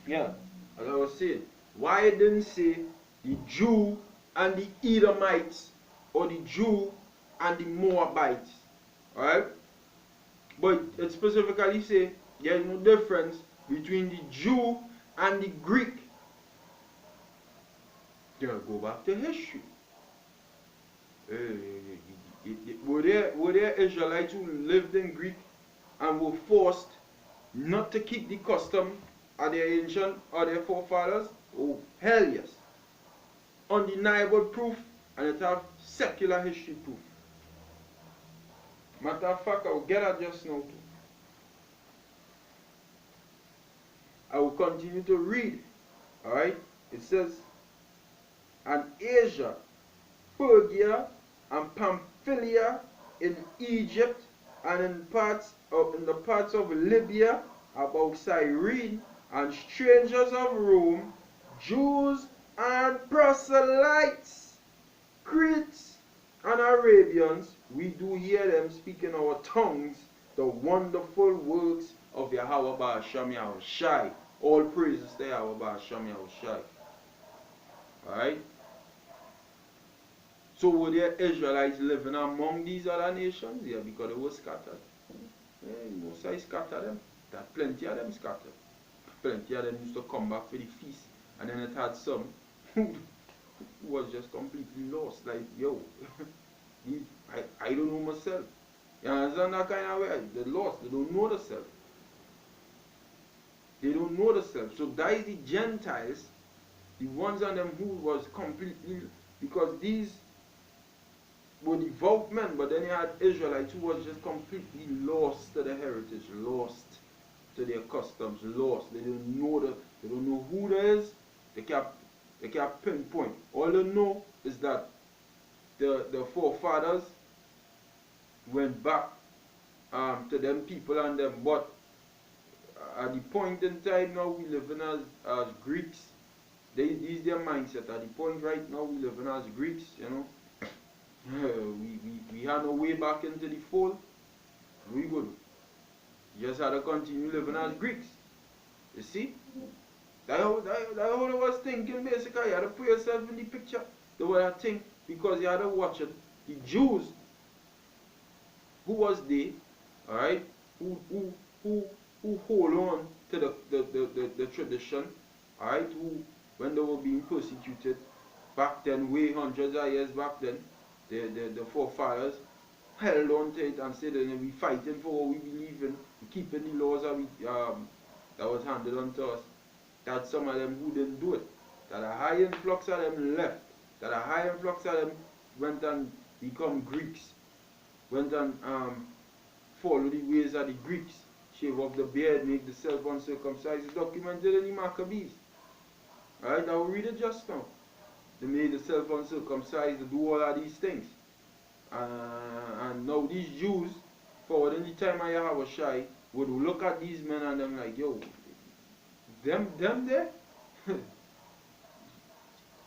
Yeah, as I was saying, why it didn't say the Jew and the Edomites or the Jew and the Moabites, alright? But it specifically say there is no difference between the Jew and the Greek. They go back to history. Were there Israelites who lived in Greek and were forced not to keep the custom of their ancient or their forefathers? Oh, hell yes. Undeniable proof, and it have secular history proof. Matter of fact, I will get that just now too. I will continue to read. Alright? It says, and Asia, Phrygia, and Pamphylia in Egypt, and in the parts of Libya, about Cyrene, and strangers of Rome, Jews and proselytes, Cretes and Arabians, we do hear them speak in our tongues the wonderful works of Yahweh Ba'ashem Yahushai. All praises to Yahweh Ba'ashem Yahushai. Alright? So were there Israelites living among these other nations? Yeah, because they were scattered. Yeah, Mosai scattered them. That plenty of them scattered. Plenty of them used to come back for the feast. And then it had some who was just completely lost. Like, yo, I don't know myself. You understand that kind of way? They're lost. They don't know themselves. They don't know themselves. So that is the Gentiles, the ones on them who was completely, because these were devout men, but then you had Israelites who was just completely lost to the heritage, lost to their customs, lost. They don't know who there is. They can't pinpoint. All they know is that the forefathers went back to them people and them, but at the point in time now we living as Greeks. This is their mindset. At the point right now we living as Greeks, you know. We had no way back into the fold. We would just had to continue living as Greeks. You see? That's how I was thinking basically. You had to put yourself in the picture. The way I think, because you had to watch it. The Jews, who was they, alright, who hold on to the tradition, alright, who when they were being persecuted back then, way hundreds of years back then, the forefathers held on to it and said that we fighting for what we believe in, keeping the laws that was handed on to us. That some of them who didn't do it, that a high influx of them left, that a high influx of them went and become Greeks, went and follow the ways of the Greeks, shave off the beard, make themselves uncircumcised. It's documented in the Maccabees. Alright, I will read it just now. They made themselves uncircumcised to do all of these things. And now these Jews, forward in the time of Yahushai, would look at these men and them like, yo, them there?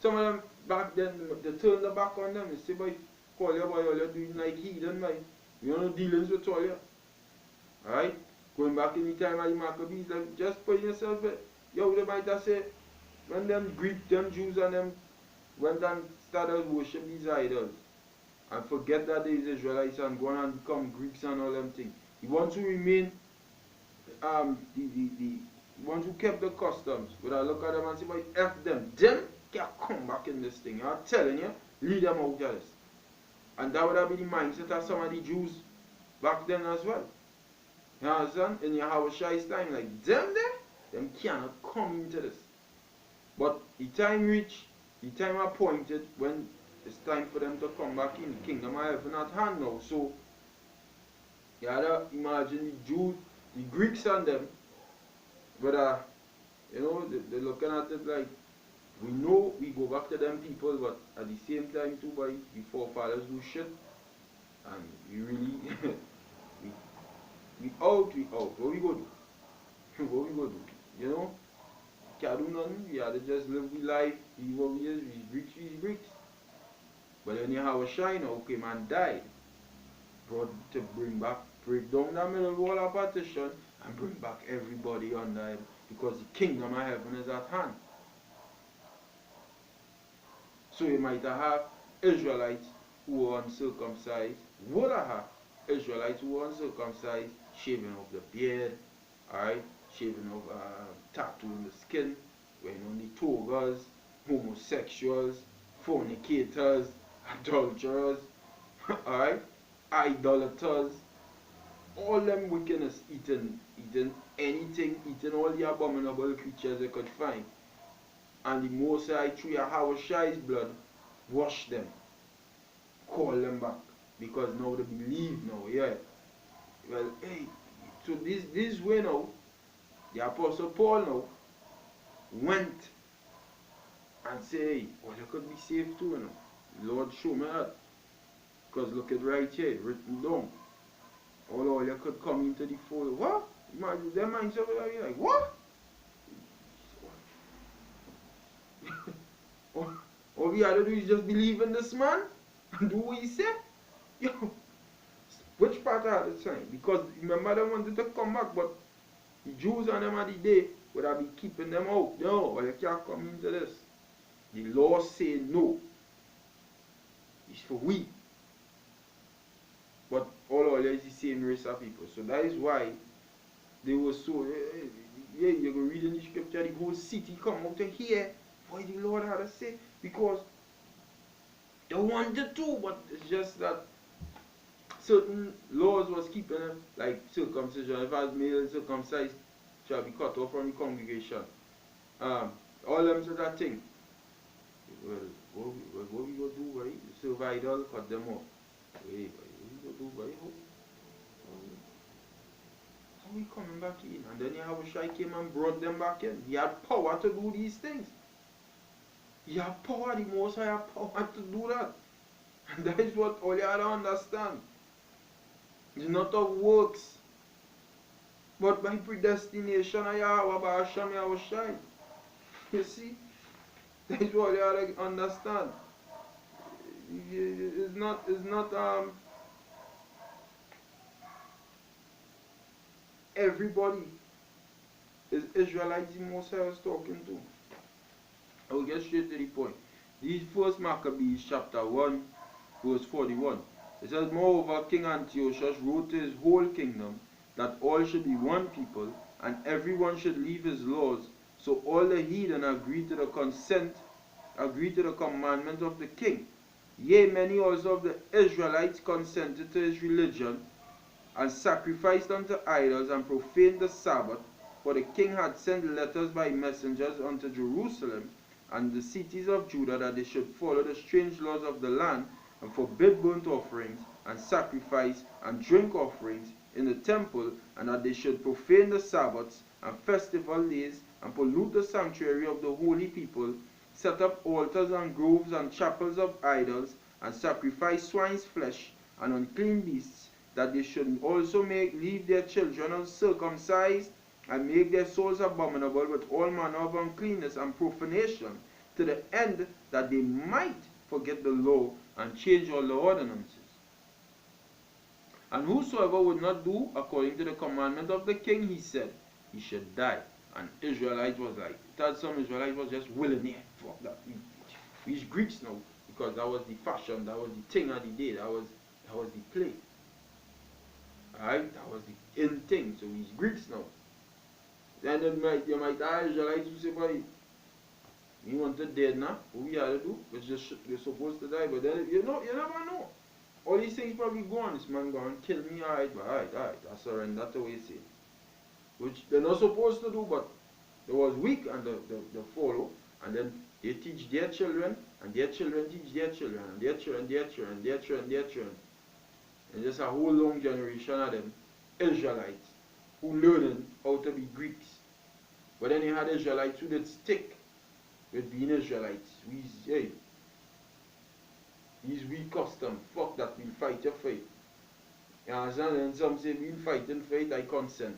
Some of them back then, they turn the back on them and say, boy, call you boy, all you're doing like heathen, boy. You know, dealings with all you. Alright? Going back in the time of the Maccabees, like, just put yourself, yo, they might have said, when them Greek, them Jews and them went and started worship these idols and forget that there is Israelites and go on and become Greeks and all them things. The ones who remain, the ones who kept the customs, would I look at them and say, boy, F them can't come back in this thing. I'm telling you, lead them out of this. And that would have been the mindset of some of the Jews back then as well. You understand? In Yahushai's time, like them cannot come into this. But the time reached, the time appointed when it's time for them to come back in. The kingdom of heaven at hand now. So you had to imagine the Jews, the Greeks and them, but you know, they're looking at it like, we know we go back to them people, but at the same time too, boy, the forefathers do shit, and we really we out. What we go do? What we go do? You know? Can't do nothing. We had to just live the life, be what we is, we Greeks. But then you have a shine, okay, man died. Brought to break down that middle wall of partition and bring back everybody under him, because the kingdom of heaven is at hand. So you might have Israelites who are uncircumcised, would have Israelites who are uncircumcised, shaving off the beard, alright, shaving off, tattooing the skin, wearing only togas, homosexuals, fornicators, adulterers, alright, idolaters, all them wickedness, eating anything, eating all the abominable creatures they could find. And the Most High, through Yahweh's blood, wash them, call them back, because now they believe now, yeah. Well, hey, so this way now, the Apostle Paul now went and said, hey, well, you could be saved too, you know. Lord, show me that. Because look at right here, written down. All you could come into the fold. What? Their minds are like, what? All we had to do is just believe in this man and do what he said. Yo, which part I had to sign? Because remember they wanted to come back, but the Jews on them at the day would have been keeping them out. No, well, you can't come into this. The law say no. It's for we. But all is the same race of people. So that is why they were so, yeah, you go read in the scripture, the whole city come out to hear what the Lord had to say. Because they wanted to, but it's just that certain laws was keeping them, like circumcision. If I was male circumcised, shall be cut off from the congregation. All them sort of thing. Well, what we go do, right? Serve idol, cut them off. Wait, what we go do, right? How we coming back in? And then Yahushua came and brought them back in. He had power to do these things. He had power, the Most High had power to do that. And that is what all you have to understand. It's not of works, but by predestination of Yahweh, by Hashem Yahushua. You see? That is what you have to understand. It's not everybody is Israelites the Most High was talking to. I will get straight to the point. These first Maccabees chapter 1 verse 41. It says, moreover, King Antiochus wrote to his whole kingdom that all should be one people, and everyone should leave his laws. So all the heathen agreed to the commandment of the king. Yea, many also of the Israelites consented to his religion, and sacrificed unto idols, and profaned the Sabbath. For the king had sent letters by messengers unto Jerusalem and the cities of Judah, that they should follow the strange laws of the land, and forbid burnt offerings, and sacrifice, and drink offerings in the temple, and that they should profane the Sabbaths, and festival days, and pollute the sanctuary of the holy people, set up altars and groves and chapels of idols, and sacrifice swine's flesh, and unclean beasts, that they should also leave their children uncircumcised, and make their souls abominable with all manner of uncleanness and profanation, to the end that they might forget the law and change all the ordinances. And whosoever would not do according to the commandment of the king, he said, he should die. And Israelites was like, some Israelites was just willing, yeah, fuck that. We's Greeks now, because that was the fashion, that was the thing of the day, that was the play. Alright, that was the in thing, so we's Greeks now. Then you might have Israelites who say, boy, you want to dead now, what we have to do? You're supposed to die, but then you never know. All these things probably go on, this man go and kill me, alright, I surrender to what he say. Which they're not supposed to do, but they was weak and they follow, and then they teach their children, and their children teach their children, and their children. And just a whole long generation of them, Israelites, who learning how to be Greeks. But then you had Israelites who did stick with being Israelites. These weak custom, fuck that, we'll fight your fight. You understand? And some say, we'll fight and fight, I consent.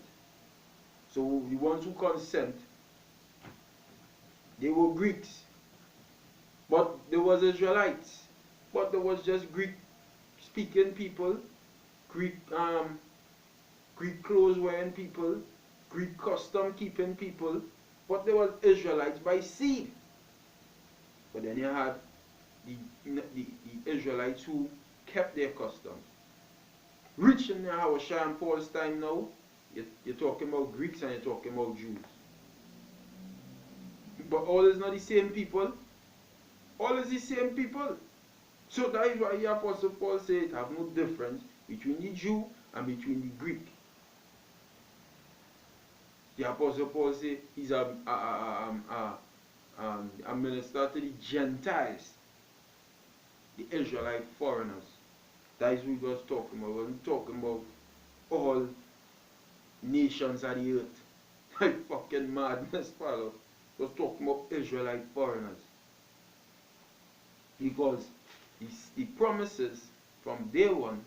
So the ones who consent, they were Greeks. But there was Israelites. But there was just Greek speaking people, Greek clothes wearing people, Greek custom keeping people, but they were Israelites by seed. But then you had the Israelites who kept their customs. Rich in Yahushua and Paul's time now, you're talking about Greeks and you're talking about Jews. But all is not the same people. All is the same people. So that is why the Apostle Paul said it have no difference between the Jew and between the Greek. The Apostle Paul said he's a minister to the Gentiles, the Israelite foreigners. That is what we was talking about. We're talking about all nations of the earth. Like fucking madness, fellow. We was talking about Israelite foreigners. Because the promises from day one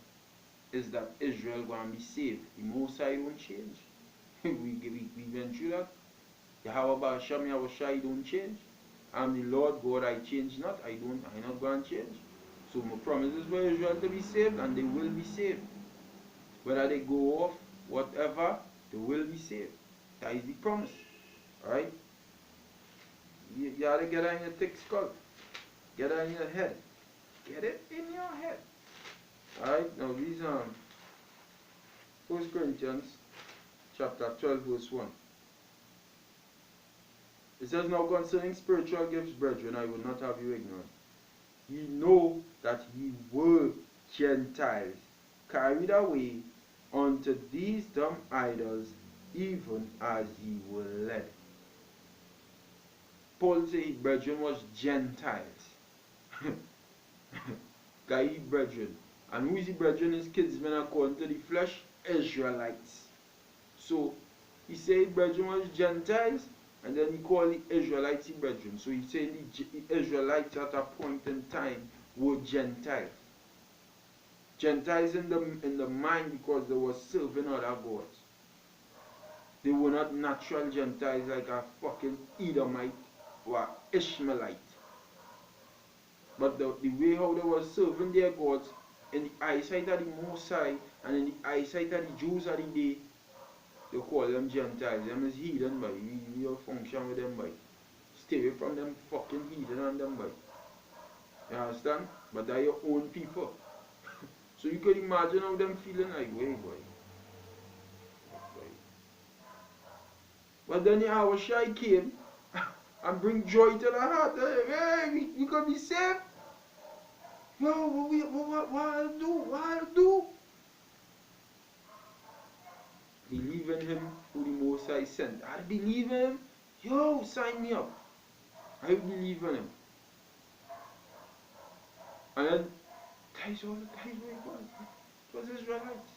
is that Israel going to be saved. The Most High don't change. we went through that. Yahweh Hashem Yahushua don't change. I'm the Lord God, I change not. I not going to change. So my promise is for Israel to be saved, and they will be saved. Whether they go off, whatever, they will be saved. That is the promise. Alright? You gotta get that in your thick skull. Get that in your head. Get it in your head. Alright? Now these 1 Corinthians chapter 12 verse 1. It says, now concerning spiritual gifts, brethren, I will not have you ignorant. Ye know that ye were Gentiles, carried away unto these dumb idols, even as ye were led. Paul said brethren was Gentiles. Guy brethren. And who is the brethren? His kinsmen according to the flesh? Israelites. So he said brethren was Gentiles, and then he called the Israelites the brethren. So he's saying the Israelites at a point in time were Gentiles. Gentiles in the mind because they were serving other gods. They were not natural Gentiles like a fucking Edomite or Ishmaelite. But the way how they were serving their gods in the eyesight of the Most High and in the eyesight of the Jews of the day, they call them Gentiles. Them is heathen, boy. We don't function with them, boy. Stay away from them fucking heathen and them, boy. You understand? But they're your own people. So you could imagine how them feeling like, wait, boy. But then Yahushua came and bring joy to the heart. Hey, we could be saved. Yo, what I'll do? What I'll do? Believe in him who the Most High sent. I believe in him. Yo, sign me up. I believe in him. And then, that is what it was. It was Israelites.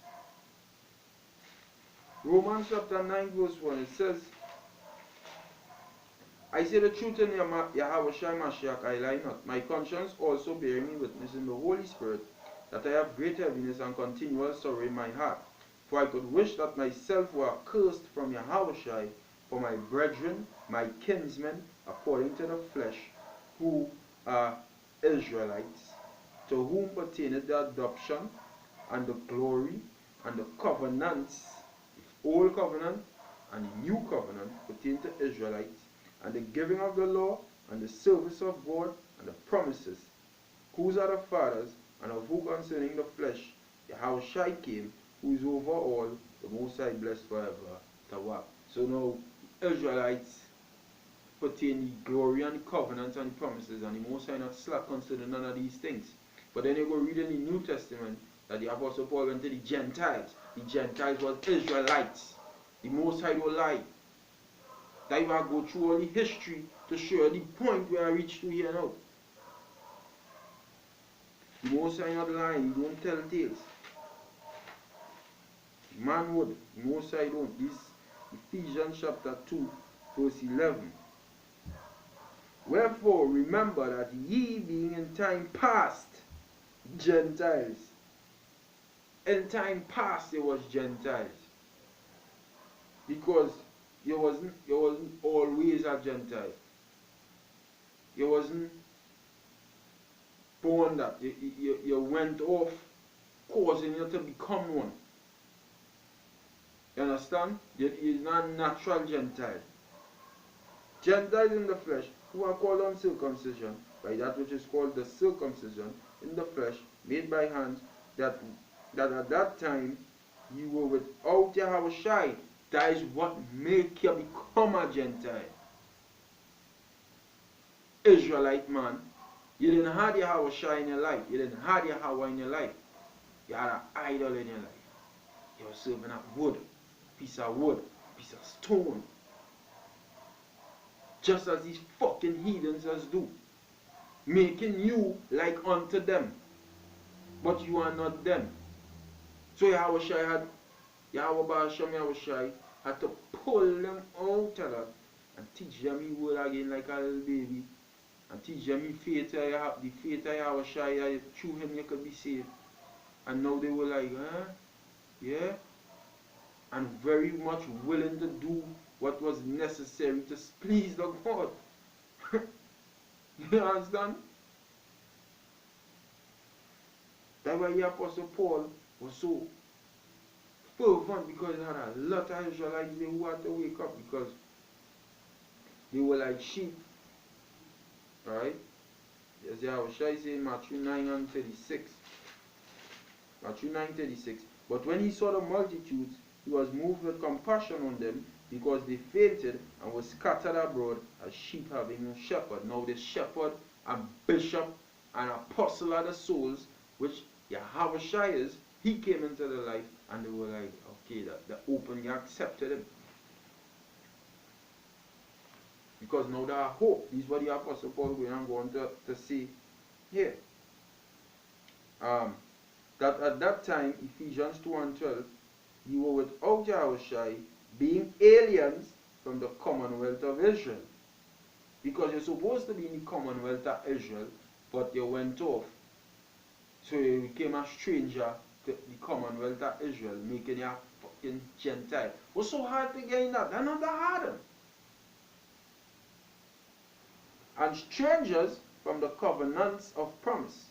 Romans chapter 9 verse 1, it says, I say the truth in Yahweh Shai Mashiach, I lie not. My conscience also bearing me witness in the Holy Spirit, that I have great heaviness and continual sorrow in my heart. For I could wish that myself were accursed from Yahweh Shai for my brethren, my kinsmen, according to the flesh, who are Israelites, to whom pertaineth the adoption, and the glory, and the covenants, the old covenant, and the new covenant pertain to Israelites, and the giving of the law, and the service of God, and the promises, whose are the fathers, and of who concerning the flesh, Yahweh Shai came, who is over all, the Most High blessed forever. Tawab. So now, Israelites pertain the glory and the covenants and the promises, and the Most High not slack concerning none of these things. But then you go read in the New Testament that the Apostle Paul went to the Gentiles. The Gentiles was Israelites. The Most High will lie. That you have to go through all the history to show the point where I reach to here now. The Most High not lying, he don't tell tales. Man would, the Most High don't. This Ephesians chapter 2, verse 11. Wherefore remember that ye being in time past Gentiles. In time past it was Gentiles. Because you wasn't always a Gentile. You wasn't born that. You went off causing you to become one. You understand? He is not natural Gentile. Gentiles in the flesh, who are called uncircumcision, by that which is called the circumcision in the flesh, made by hands, that at that time you were without Yahushai. That is what make you become a Gentile. Israelite man, you didn't have Yahushai in your life. You didn't have Yahweh in your life. You had an idol in your life. You were serving a wood, piece of wood, piece of stone. Just as these fucking heathens do. Making you like unto them. But you are not them. So Yahushai had to pull them out of that and teach them his word again like a little baby. And teach them the faith of Yahushai, through him you could be saved. And now they were like, huh? Yeah? And very much willing to do what was necessary to please the God. You understand? That's why the Apostle Paul was so fervent, because he had a lot of Israelites who had to wake up because they were like sheep. Alright? As Yahushua say in Matthew 9 and 36. Matthew 9:36. But when he saw the multitudes, he was moved with compassion on them, because they fainted and were scattered abroad as sheep having no shepherd. Now the shepherd and bishop and apostle of the souls, which Yahushua is, he came into their life, and they were like, okay, they openly accepted him. Because now there are hope. This is what the Apostle Paul going to say here. That at that time, Ephesians 2 and 12, you were without Yahushua, being aliens from the commonwealth of Israel. Because you're supposed to be in the commonwealth of Israel, but you went off. So you became a stranger to the commonwealth of Israel, making you a fucking Gentile. What's so hard to get in that? That's not that hard. And strangers from the covenants of promise.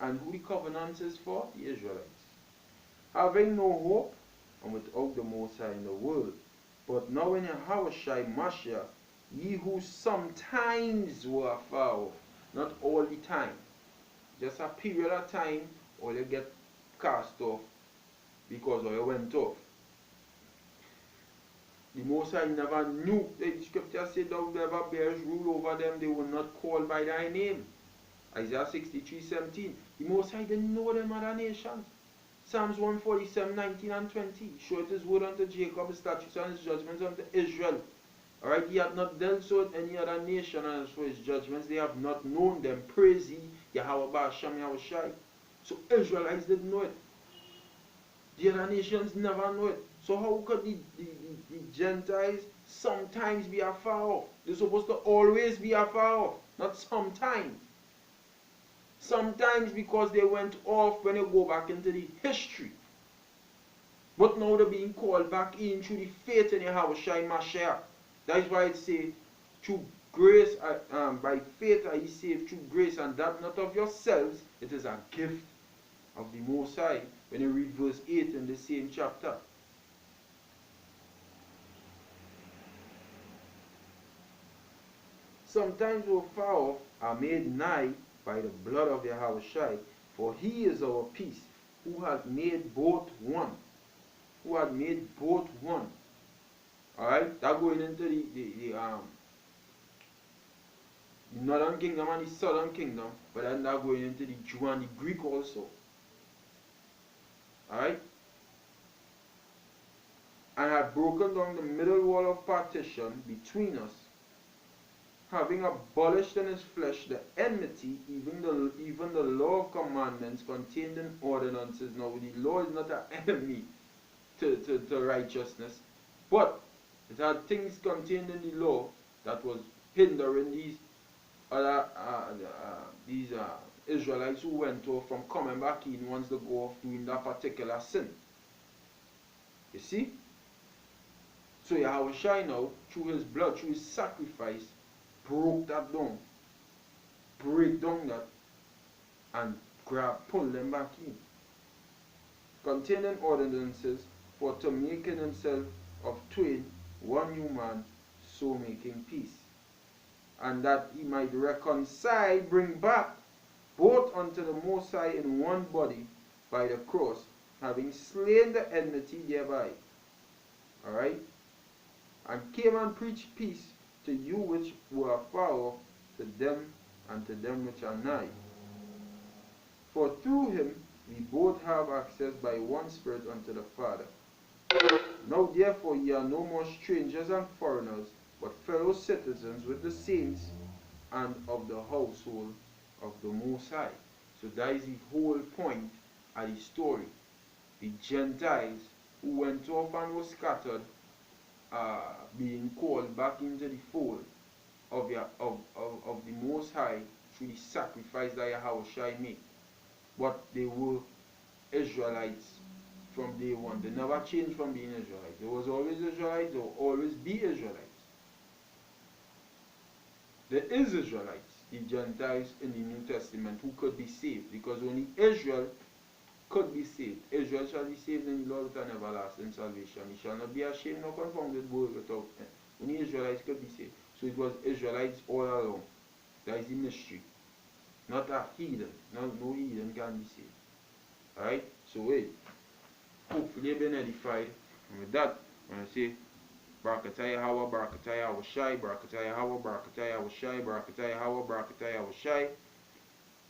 And who the covenants is for? The Israelites. Having no hope, and without the Most High in the world. But now in Yahushua Mashiach, ye who sometimes were afar off, not all the time, just a period of time, or you get cast off because you went off. The Most High never knew. The scripture said, thou never bears rule over them, they were not called by thy name. Isaiah 63:17. The Most High didn't know them other nations. Psalms 147:19 and 20. Showed his word unto Jacob, his statutes and his judgments unto Israel. Alright, he had not dealt so with any other nation, and as for his judgments, they have not known them. Praise ye Yahweh Ba'ashem Yahushai. So Israelites didn't know it. The other nations never know it. So how could the Gentiles sometimes be afar off? They're supposed to always be afar off, not sometimes. Sometimes because they went off when you go back into the history. But now they're being called back in through the faith in Yahushua Mashiach. That is why it says, through grace, by faith are ye saved through grace, and that not of yourselves, it is a gift of the Most High. When you read verse 8 in the same chapter. Sometimes who are far off are made nigh by the blood of Yahushua, for he is our peace, who hath made both one. Who had made both one. Alright, that going into the northern kingdom and the southern kingdom, but then that going into the Jew and the Greek also. Alright? And had broken down the middle wall of partition between us, having abolished in his flesh the enmity, even the law of commandments contained in ordinances. Now the law is not an enemy to righteousness, but it had things contained in the law that was hindering these other Israelites who went off from coming back in once they go off doing that particular sin. You see? So Yahushua now, through his blood, through his sacrifice, broke that down. Break down that and pull them back in. Containing ordinances for to make in himself of twain one new man, so making peace, and that he might reconcile, bring back both unto the Most High in one body by the cross, having slain the enmity thereby. Alright? And came and preached peace to you which were afar off, to them and to them which are nigh. For through him we both have access by one Spirit unto the Father. Now therefore ye are no more strangers and foreigners, but fellow citizens with the saints and of the household of the Most High. So that is the whole point of the story. The Gentiles who went off and were scattered being called back into the fold of the Most High through the sacrifice that Yahweh made. But they were Israelites from day one. They never changed from being Israelites. There was always Israelites, there will always be Israelites. There is Israelites, the Gentiles in the New Testament, who could be saved, because only Israel could be saved. Israel shall be saved in the Lord with an everlasting salvation. He shall not be ashamed nor confounded word without end. Only Israelites could be saved. So it was Israelites all along. That is the mystery. Not a heathen. No heathen can be saved. Alright? So wait. Hopefully you've been edified. And with that, I'm going to say Barakataya Hawa, Barakataya Hawa Shai, Barakataya Hawa, Barakataya Hawa Shai, Barakataya Hawa, Barakataya Hawa Shai.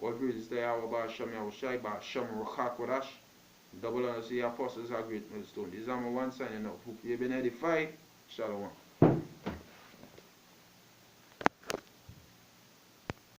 All praises to Yahweh, Ba'asham Yahweh Shai, Ba'asham Ruchak Wadash. Double honor to the apostles are great millstone. This is my one signing out. Hope you've been edified. Shalom.